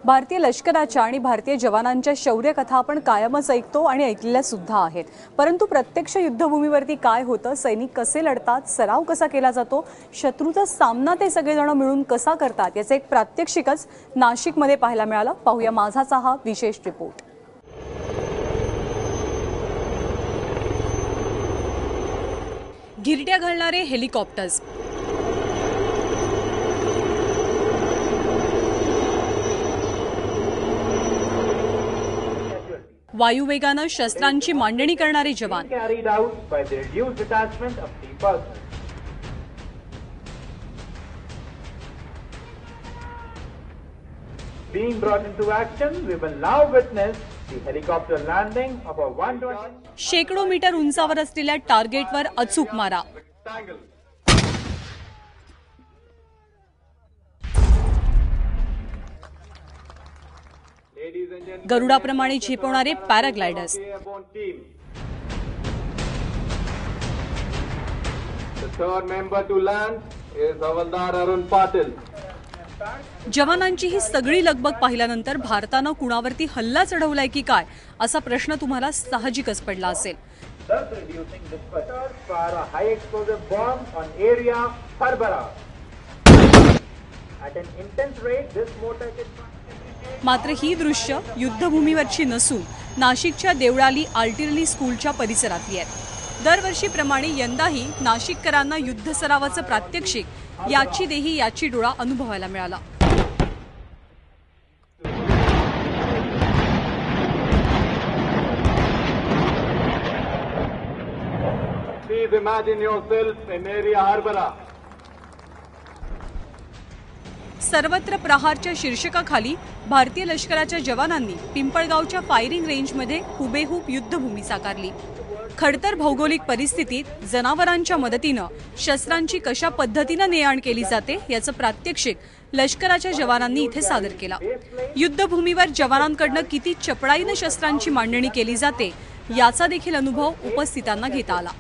भारतीय लष्कराच्या आणि भारतीय जवानांच्या शौर्य कथा आपण कायमच ऐकतो आणि ऐकलेल्या सुद्धा आहेत। परंतु प्रत्यक्ष युद्धभूमीवरती काय होतं, सैनिक कसे लढतात, सराव कसा केला जातो, शत्रूचा सामना ते सगळेजण मिळून कसा करतात याचे एक प्रात्यक्षिकच नाशिकमध्ये पाहायला मिळालं। पाहूया माझाचा हा विशेष रिपोर्ट। घिरट्या घालणारे हेलिकॉप्टर्स, वायुवेगानं शस्त्रांची मांडणी करणारे जवान, Being brought into action, we will now witness the helicopter landing of a 120. शेकडो मीटर उंचावर असलेल्या टार्गेटवर अचूक मारा। गरुडाप्रमाणे झेपवणारे पॅराग्लायडर्स, The third member to land is Havaldar Arun Patil. जवानांची ही सगळी लगबग पाहिल्यानंतर भारतानं कुणावरती हल्ला चढवलाय की काय असा प्रश्न तुम्हाला साहजिकच पडला असेल। Thus reducing the pressure for a high explosive bomb on area Harbara. At an intense rate, this mortar मात्र ही दृश्य युद्धभूमीवरची नसून नाशिकच्या देवळाली आर्टिलरी स्कूलच्या परिसरातली आहेत। दरवर्षीप्रमाणे यंदाही नाशिककरांना युद्ध सरावाचं प्रात्यक्षिक याची देही याची डोळा अनुभवायला मिळाला। Please imagine yourself in area Harbara. सर्वत्र प्रहारच्या शीर्षकाखाली भारतीय लष्कराच्या जवानांनी पिंपळगावच्या फायरिंग रेंजमध्ये हुबेहूब युद्धभूमी साकारली। खडतर भौगोलिक परिस्थितीत जनावरांच्या मदतीनं शस्त्रांची कशा पद्धतीनं ने-आण केली जाते याचं प्रात्यक्षिक लष्कराच्या जवानांनी इथे सादर केला। युद्धभूमीवर जवानांकडनं किती चपळाईनं शस्त्रांची मांडणी केली जाते याचा देखील अनुभव उपस्थितांना घेता आला।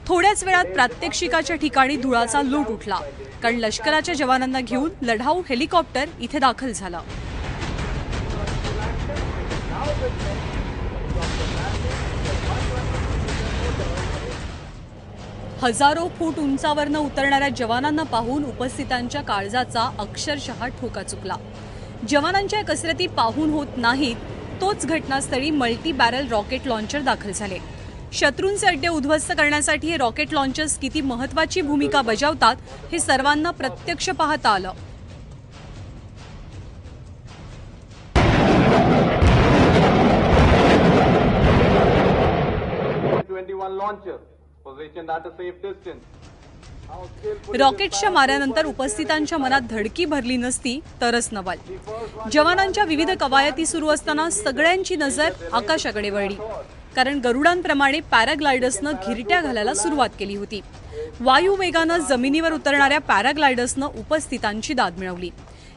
थोड्याच वेळात प्रात्यक्षिकाच्या ठिकाणी धुळाचा लूट उठला, कारण लष्कराच्या जवानांना घेऊन लढाऊ हेलिकॉप्टर इथे दाखल झालं। हजारो फूट उंचावरनं उतरणाऱ्या जवानांना पाहून उपस्थितांच्या काळजाचा अक्षरशः ठोका चुकला। जवानांच्या कसरती पाहून होत नाहीत, तोच घटनास्थळी मल्टी बॅरल रॉकेट लॉन्चर दाखल झाले। शत्रूंचे अड्डे उद्ध्वस्त करण्यासाठी हे रॉकेट लॉन्चर्स किती महत्त्वाची भूमिका बजावतात हे सर्वांना प्रत्यक्ष पाहता आलं। रॉकेटच्या माऱ्यानंतर उपस्थितांच्या मनात धडकी भरली नसती तरच नवल। जवानांच्या विविध कवायती सुरू असताना सगळ्यांची नजर आकाशाकडे वळली, कारण गरुडांप्रमाणे पॅराग्लायडर्सनं घिरट्या घालायला सुरुवात केली होती। वायुवेगानं जमिनीवर उतरणाऱ्या पॅराग्लायडर्सनं उपस्थितांची दाद मिळवली।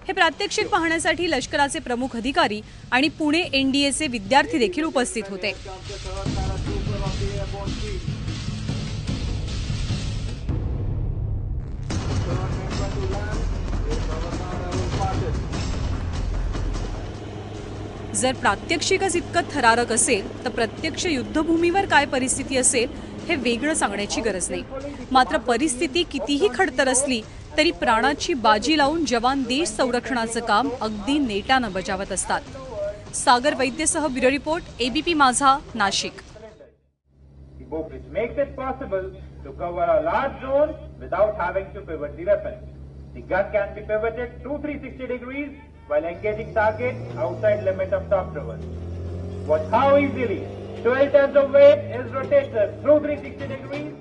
हे प्रात्यक्षिक पाहण्यासाठी लष्कराचे प्रमुख अधिकारी आणि पुणे एनडीएचे विद्यार्थी देखील उपस्थित होते। जर प्रात्यक्षिकच इतकं थरारक असेल तर प्रत्यक्ष युद्धभूमीवर काय परिस्थिती असेल हे वेगळं सांगण्याची गरज नाही। मात्र परिस्थिती कितीही खडतर असली तरी प्राणाची बाजी लावून जवान देश संरक्षणाचं काम अगदी नेटानं बजावत असतात। सागर वैद्यसह ब्युरो रिपोर्ट, एबीपी माझा, Nashik. while engaging target outside limit of top traverse. Watch how easily 12 tons of weight is rotated through 360 degrees.